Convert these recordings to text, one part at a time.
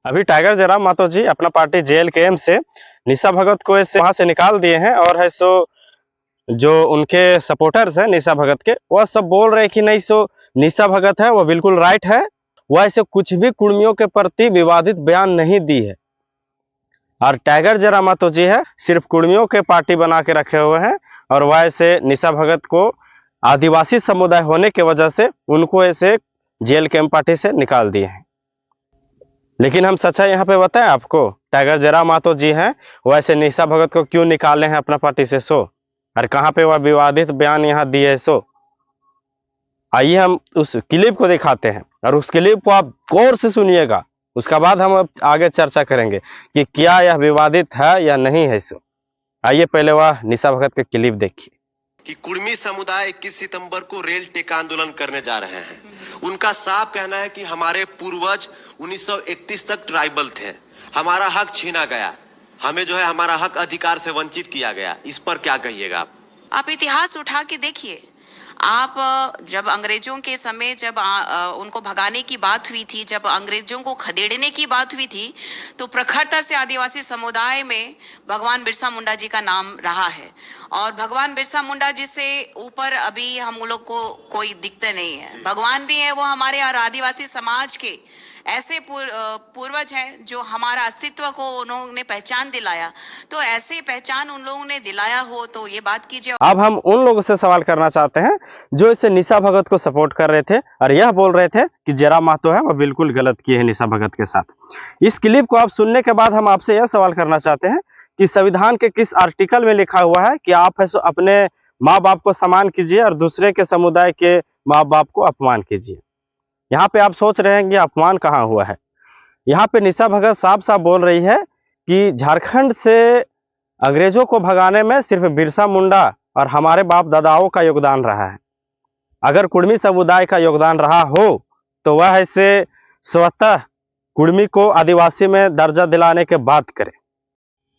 अभी टाइगर जयराम मातो जी अपना party JLKM से निशा भगत को ऐसे वहां से निकाल दिए हैं और है सो जो उनके सपोर्टर्स हैं निशा भगत के वह सब बोल रहे हैं कि नहीं सो निशा भगत है वो बिल्कुल राइट है। वह ऐसे कुछ भी कुर्मियों के प्रति विवादित बयान नहीं दी है और टाइगर जयराम मातो जी है सिर्फ कुर्मियों के पार्टी बना के रखे हुए हैं और वह ऐसे निशा भगत को आदिवासी समुदाय होने की वजह से उनको ऐसे जेएलकेएम पार्टी से निकाल दिए हैं। लेकिन हम सच्चाई यहाँ पे बताएं आपको, टाइगर जयराम मातो जी हैं वैसे निशा भगत को क्यों निकाले हैं अपना पार्टी से सो और कहाँ पे वह विवादित बयान यहाँ दिए है सो। आइए हम उस क्लिप को दिखाते हैं और उस क्लिप को आप गौर से सुनिएगा, उसका बाद हम आगे चर्चा करेंगे कि क्या यह विवादित है या नहीं है सो। आइए पहले वह निशा भगत के क्लिप देखिए। कि कुर्मी समुदाय 21 सितंबर को रेल टेका आंदोलन करने जा रहे हैं। उनका साफ कहना है कि हमारे पूर्वज 1931 तक ट्राइबल थे, हमारा हक छीना गया, हमें जो है हमारा हक अधिकार से वंचित किया गया। इस पर क्या कहिएगा आप इतिहास उठा के देखिए। आप जब अंग्रेजों के समय जब उनको भगाने की बात हुई थी, जब अंग्रेजों को खदेड़ने की बात हुई थी, तो प्रखरता से आदिवासी समुदाय में भगवान बिरसा मुंडा जी का नाम रहा है। और भगवान बिरसा मुंडा जी से ऊपर अभी हम लोग को कोई दिक्कत नहीं है। भगवान भी है वो हमारे और आदिवासी समाज के ऐसे पूर्वज हैं जो हमारा अस्तित्व को उन्होंने पहचान दिलाया। तो ऐसे पहचान उन लोगों ने दिलाया हो तो ये बात कीजिए। अब हम उन लोगों से सवाल करना चाहते हैं जो इसे निशा भगत को सपोर्ट कर रहे थे और यह बोल रहे थे कि जयराम मातो है वह बिल्कुल गलत किए हैं निशा भगत के साथ। इस क्लिप को आप सुनने के बाद हम आपसे यह सवाल करना चाहते हैं कि संविधान के किस आर्टिकल में लिखा हुआ है कि आप है सो अपने माँ बाप को सम्मान कीजिए और दूसरे के समुदाय के माँ बाप को अपमान कीजिए। यहाँ पे आप सोच रहे हैं कि अपमान कहाँ हुआ है। यहाँ पे निशा भगत साफ साफ बोल रही है कि झारखंड से अंग्रेजों को भगाने में सिर्फ बिरसा मुंडा और हमारे बाप दादाओं का योगदान रहा है। अगर कुर्मी समुदाय का योगदान रहा हो तो वह ऐसे स्वतः कुर्मी को आदिवासी में दर्जा दिलाने के बात करे।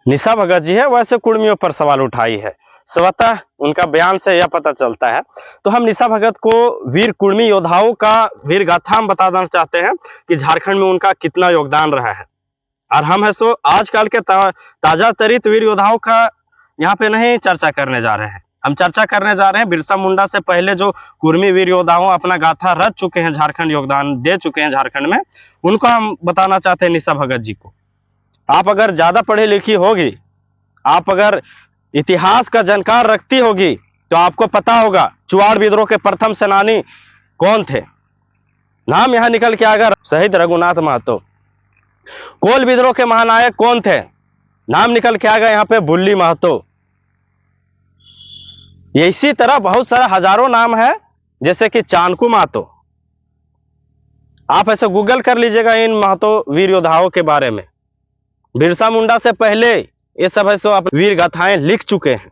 निशा भगत जी है वैसे कुर्मियों पर सवाल उठाई है, स्वतः उनका बयान से यह पता चलता है। तो हम निशा भगत को वीर कुर्मी योद्धाओं का वीर गाथा हम बताना चाहते हैं कि झारखंड में उनका कितना योगदान रहा है। और हम है सो आजकल के ताजा तरीत वीर योद्धाओं का यहाँ पे नहीं चर्चा करने जा रहे हैं, हम चर्चा करने जा रहे हैं बिरसा मुंडा से पहले जो कुर्मी वीर योद्धाओं अपना गाथा रच चुके हैं, झारखंड योगदान दे चुके हैं झारखंड में, उनको हम बताना चाहते हैं निशा भगत जी को। आप अगर ज्यादा पढ़ी लिखी होगी, आप अगर इतिहास का जानकार रखती होगी तो आपको पता होगा चुवाड़ विद्रोह के प्रथम सेनानी कौन थे। नाम यहां निकल के अगर शहीद रघुनाथ महतो। कोल विद्रोह के महानायक कौन थे, नाम निकल के आ गया यहाँ पे बुल्ली महतो। इसी तरह बहुत सारा हजारों नाम है जैसे कि चाणकू महतो। आप ऐसे गूगल कर लीजिएगा इन महतो वीर योद्धाओं के बारे में। बिरसा मुंडा से पहले ये सब है सो आप वीर गाथाएं लिख चुके हैं।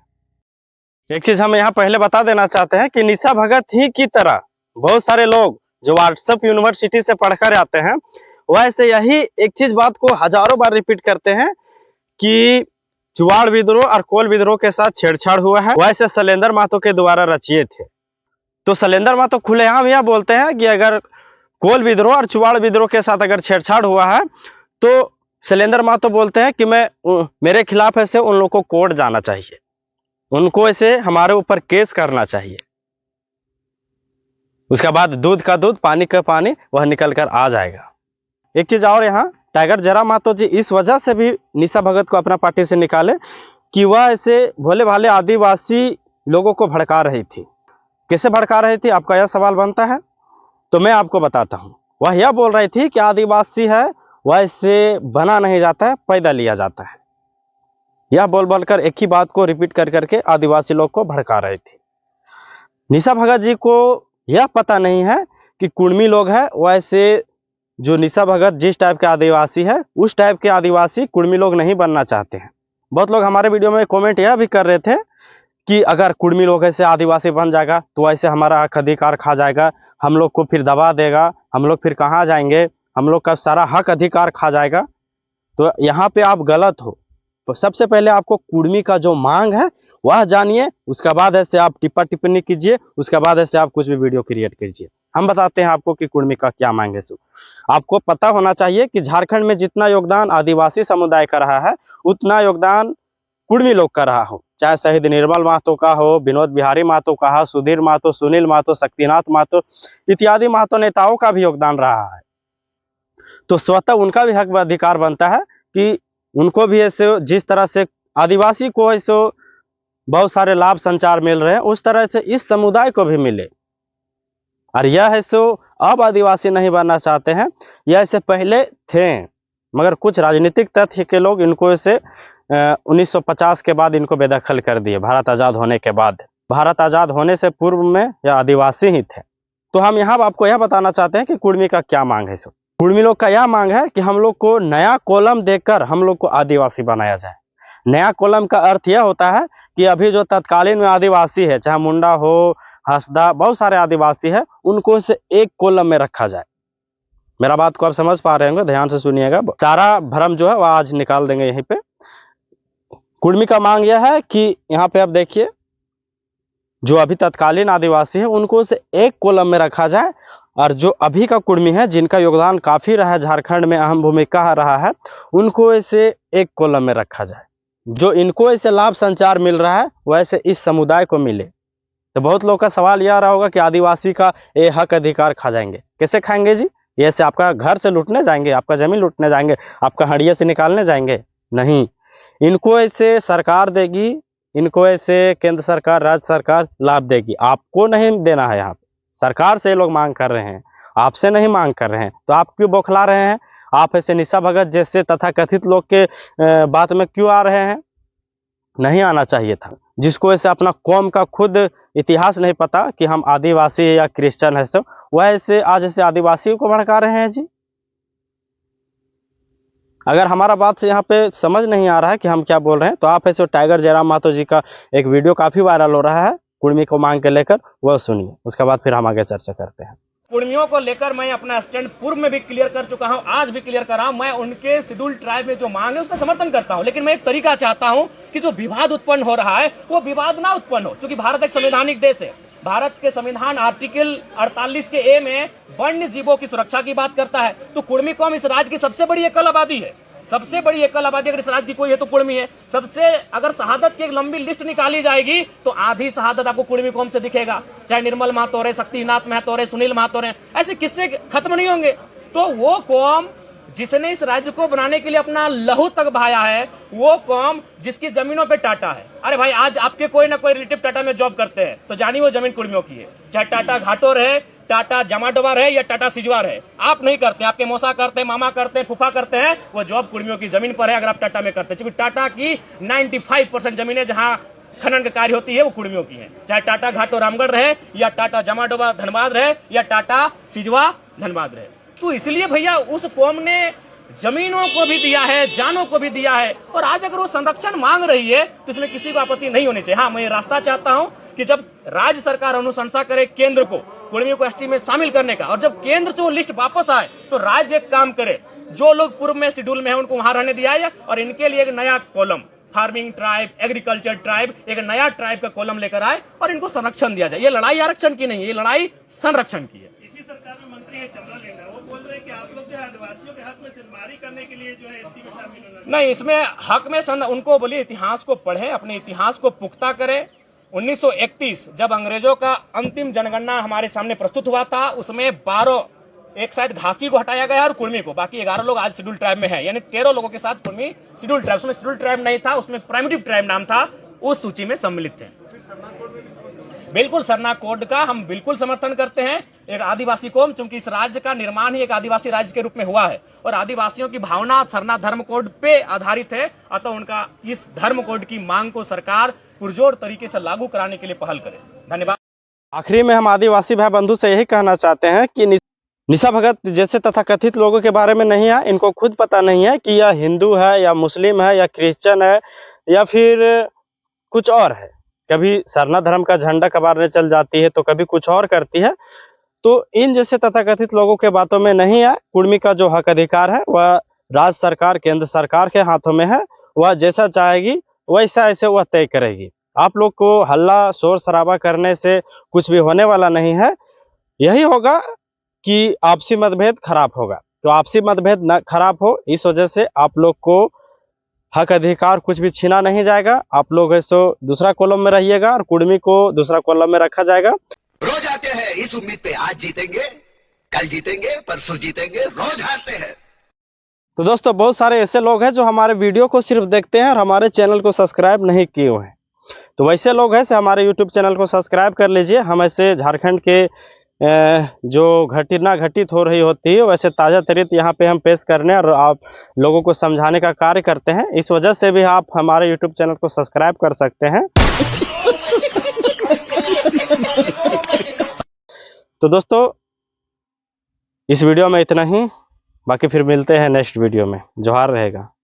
एक चीज हम यहाँ पहले बता देना चाहते हैं कि निशा भगत ही की तरह बहुत सारे लोग जो व्हाट्सएप यूनिवर्सिटी से पढ़कर आते हैं वैसे यही एक चीज बात को हजारों बार रिपीट करते हैं कि चुवाड़ विद्रोह और कोल विद्रोह के साथ छेड़छाड़ हुआ है, वैसे शैलेंद्र महतो के द्वारा रचिए थे। तो शैलेंद्र महतो खुलेआम यह बोलते हैं कि अगर कोल विद्रोह और चुवाड़ विद्रोह के साथ अगर छेड़छाड़ हुआ है तो शैलेंद्र महतो बोलते हैं कि मेरे खिलाफ ऐसे उन लोगों को कोर्ट जाना चाहिए, उनको ऐसे हमारे ऊपर केस करना चाहिए। उसके बाद दूध का दूध पानी का पानी वह निकल कर आ जाएगा। एक चीज और, यहाँ टाइगर जयराम मातो जी इस वजह से भी निशा भगत को अपना पार्टी से निकाले कि वह ऐसे भोले भाले आदिवासी लोगों को भड़का रही थी। कैसे भड़का रही थी आपका यह सवाल बनता है, तो मैं आपको बताता हूँ। वह यह बोल रही थी कि आदिवासी है वह ऐसे बना नहीं जाता है, पैदा लिया जाता है। यह बोल बोलकर एक ही बात को रिपीट कर करके आदिवासी लोग को भड़का रही थी। निशा भगत जी को यह पता नहीं है कि कुर्मी लोग है वैसे जो निशा भगत जिस टाइप के आदिवासी है उस टाइप के आदिवासी कुर्मी लोग नहीं बनना चाहते हैं। बहुत लोग हमारे वीडियो में कमेंट यह भी कर रहे थे कि अगर कुर्मी लोग ऐसे आदिवासी बन जाएगा तो ऐसे हमारा हक अधिकार खा जाएगा, हम लोग को फिर दबा देगा, हम लोग फिर कहाँ जाएंगे, हम लोग का सारा हक अधिकार खा जाएगा। तो यहाँ पे आप गलत हो। तो सबसे पहले आपको कुर्मी का जो मांग है वह जानिए, उसके बाद ऐसे आप टिप्पणी कीजिए, उसके बाद ऐसे आप कुछ भी वीडियो क्रिएट कीजिए। हम बताते हैं आपको कि कुर्मी का क्या मांग है। सो आपको पता होना चाहिए कि झारखंड में जितना योगदान आदिवासी समुदाय का रहा है, उतना योगदान कुर्मी लोग का रहा हो। चाहे शहीद निर्मल महतो का हो, विनोद बिहारी महतो का हो, सुधीर महतो, सुनील महतो, शक्तिनाथ महतो इत्यादि महतो नेताओं का भी योगदान रहा है। तो स्वतः उनका भी हक व अधिकार बनता है कि उनको भी ऐसे, जिस तरह से आदिवासी को ऐसे बहुत सारे लाभ संचार मिल रहे हैं, उस तरह से इस समुदाय को भी मिले। और यह है सो अब आदिवासी नहीं बनना चाहते हैं, यह ऐसे पहले थे, मगर कुछ राजनीतिक तथ्य के लोग इनको ऐसे 1950 के बाद इनको बेदखल कर दिए। भारत आज़ाद होने के बाद, भारत आज़ाद होने से पूर्व में यह आदिवासी ही थे। तो हम यहाँ आपको यह बताना चाहते हैं कि कुर्मी का क्या मांग है। सो कुर्मी लोग का यह मांग है कि हम लोग को नया कॉलम देकर हम लोग को आदिवासी बनाया जाए। नया कॉलम का अर्थ यह होता है कि अभी जो तत्कालीन में आदिवासी है, चाहे मुंडा हो, हंसदा, बहुत सारे आदिवासी है, उनको से एक कॉलम में रखा जाए। मेरा बात को आप समझ पा रहे होंगे, ध्यान से सुनिएगा, सारा भ्रम जो है वह आज निकाल देंगे यहीं पे। कुर्मी का मांग यह है कि यहाँ पे आप देखिए, जो अभी तत्कालीन आदिवासी है उनको से एक कॉलम में रखा जाए, और जो अभी का कुर्मी है जिनका योगदान काफी रहा है, झारखंड में अहम भूमिका रहा है, उनको ऐसे एक कॉलम में रखा जाए। जो इनको ऐसे लाभ संचार मिल रहा है वैसे इस समुदाय को मिले। तो बहुत लोग का सवाल यह रहा होगा कि आदिवासी का ये हक अधिकार खा जाएंगे। कैसे खाएंगे जी? ये से आपका घर से लूटने जाएंगे, आपका जमीन लूटने जाएंगे, आपका हड़िया से निकालने जाएंगे? नहीं, इनको ऐसे सरकार देगी, इनको ऐसे केंद्र सरकार, राज्य सरकार लाभ देगी। आपको नहीं देना है। यहाँ पे सरकार से ये लोग मांग कर रहे हैं, आपसे नहीं मांग कर रहे हैं। तो आप क्यों बौखला रहे हैं? आप ऐसे निशा भगत जैसे तथाकथित लोग के बात में क्यों आ रहे हैं? नहीं आना चाहिए था। जिसको ऐसे अपना कौम का खुद इतिहास नहीं पता कि हम आदिवासी या क्रिश्चियन है, सब वह ऐसे आज ऐसे आदिवासियों को भड़का रहे हैं जी। अगर हमारा बात से यहाँ पे समझ नहीं आ रहा है कि हम क्या बोल रहे हैं, तो आप ऐसे टाइगर जयराम महतो जी का एक वीडियो काफी वायरल हो रहा है कुर्मी को मांग के लेकर, वह सुनिए, उसके बाद फिर हम आगे चर्चा करते हैं। कुर्मियों को लेकर मैं अपना स्टैंड पूर्व में भी क्लियर कर चुका हूं, आज भी क्लियर कर रहा हूं। मैं उनके शेड्यूल ट्राइब में जो मांग है उसका समर्थन करता हूं, लेकिन मैं एक तरीका चाहता हूं कि जो विवाद उत्पन्न हो रहा है वो विवाद ना उत्पन्न हो, क्योंकि भारत एक संवैधानिक देश है। भारत के संविधान आर्टिकल 48 के ए में वन्य जीवों की सुरक्षा की बात करता है। तो कुर्मी कौम इस राज्य की सबसे बड़ी एकल आबादी है, सबसे बड़ी एकल आबादी अगर इस राज्य की कोई है तो कुर्मी है। सबसे अगर शहादत की एक लंबी लिस्ट निकाली जाएगी तो आधी शहादत आपको कुर्मी कौम से दिखेगा। चाहे निर्मल महतो रहे, शक्तिनाथ महतो रहे, सुनील महतो रहे, ऐसे किस्से खत्म नहीं होंगे। तो वो कौम जिसने इस राज्य को बनाने के लिए अपना लहू तक बहाया है, वो कौम जिसकी जमीनों पे टाटा है। अरे भाई, आज आपके कोई ना कोई रिलेटिव टाटा में जॉब करते हैं तो जानिए वो जमीन कुर्मियों की है। चाहे टाटा घाटो रहे, टाटा जमाडोबा रहे या टाटा सिजवा रहे, आप नहीं करते, आपके मौसा करते हैं, मामा करते हैं, फूफा करते हैं, वो जॉब कुर्मियों की जमीन पर है। अगर आप टाटा में करते हैं, क्योंकि टाटा की 95% जमीनें जहां खनन का कार्य होती है वो कुर्मियों की है। चाहे टाटा घाटो रामगढ़ रहे या टाटा जमाडोबा धनबाद रहे या टाटा सिजवा धनबाद रहे। तो इसलिए भैया उस कौम ने जमीनों को भी दिया है, जानों को भी दिया है, और आज अगर वो संरक्षण मांग रही है तो इसमें किसी को आपत्ति नहीं होनी चाहिए। हाँ, मैं ये रास्ता चाहता हूं कि जब राज्य सरकार अनुशंसा करे केंद्र को कुर्मियों को एसटी में शामिल करने का, और जब केंद्र से वो लिस्ट वापस आए तो राज्य एक काम करे, जो लोग पूर्व में शेड्यूल में है उनको वहां रहने दिया जाए, और इनके लिए एक नया column, farming tribe, agriculture tribe, एक नया ट्राइब का कॉलम लेकर आए और इनको संरक्षण दिया जाए। ये लड़ाई आरक्षण की नहीं है, ये लड़ाई संरक्षण की है। इसी सरकार में मंत्री है चंद्रा लेना, वो बोल रहे हैं कि आप लोग जो आदिवासियों के हक में सिरमारी करने के लिए जो है एसटी में शामिल होना नहीं, इसमें हक में उनको बोलिए इतिहास को पढ़े, अपने इतिहास को पुख्ता करें। 1931 जब अंग्रेजों का अंतिम जनगणना हमारे सामने प्रस्तुत हुआ था, उसमें 12, एक शायद घासी को हटाया गया और कुर्मी को, बाकी 11 लोग आज शेड्यूल ट्राइब में है, यानी 13 लोगों के साथ कुर्मी शेड्यूल ट्राइब, उसमें शेड्यूल ट्राइब नहीं था, उसमें प्राइमिटिव ट्राइब नाम था, उस सूची में सम्मिलित थे। बिल्कुल, सरना कोड का हम बिल्कुल समर्थन करते हैं। एक आदिवासी कौम, चूंकि इस राज्य का निर्माण ही एक आदिवासी राज्य के रूप में हुआ है और आदिवासियों की भावना सरना धर्म कोड पे आधारित है, अतः उनका इस धर्म कोड की मांग को सरकार पुरजोर तरीके से लागू कराने के लिए पहल करे। धन्यवाद। आखिरी में हम आदिवासी भाई बंधु से यही कहना चाहते हैं कि निशा भगत जैसे तथाकथित लोगों के बारे में नहीं है, इनको खुद पता नहीं है कि यह हिंदू है या मुस्लिम है या क्रिश्चियन है या फिर कुछ और है। कभी सरना धर्म का झंडा कबारने चल जाती है तो कभी कुछ और करती है। तो इन जैसे तथाकथित लोगों के बातों में नहीं है। कुर्मी का जो हक अधिकार है वह राज्य सरकार, केंद्र सरकार के हाथों में है। वह जैसा चाहेगी वैसा ऐसे वह तय करेगी। आप लोग को हल्ला शोर शराबा करने से कुछ भी होने वाला नहीं है। यही होगा कि आपसी मतभेद खराब होगा। तो आपसी मतभेद न खराब हो, इस वजह से आप लोग को हक अधिकार कुछ भी छीना नहीं जाएगा। आप लोग है सो दूसरा कॉलम में रहिएगा और कुर्मी को दूसरा कॉलम में रखा जाएगा। रोज आते हैं इस उम्मीद पे, आज जीतेंगे, कल जीतेंगे, परसों जीतेंगे, रोज हारते हैं। तो दोस्तों, बहुत सारे ऐसे लोग हैं जो हमारे वीडियो को सिर्फ देखते हैं और हमारे चैनल को सब्सक्राइब नहीं किए हुए हैं। तो वैसे लोग हैं से हमारे यूट्यूब चैनल को सब्सक्राइब कर लीजिए। हम ऐसे झारखंड के जो घटना घटित हो रही होती है वैसे ताज़ा तरीत यहाँ पे हम पेश करने और आप लोगों को समझाने का कार्य करते हैं। इस वजह से भी आप हमारे यूट्यूब चैनल को सब्सक्राइब कर सकते हैं। तो दोस्तों, इस वीडियो में इतना ही, बाकी फिर मिलते हैं नेक्स्ट वीडियो में। जोहार रहेगा।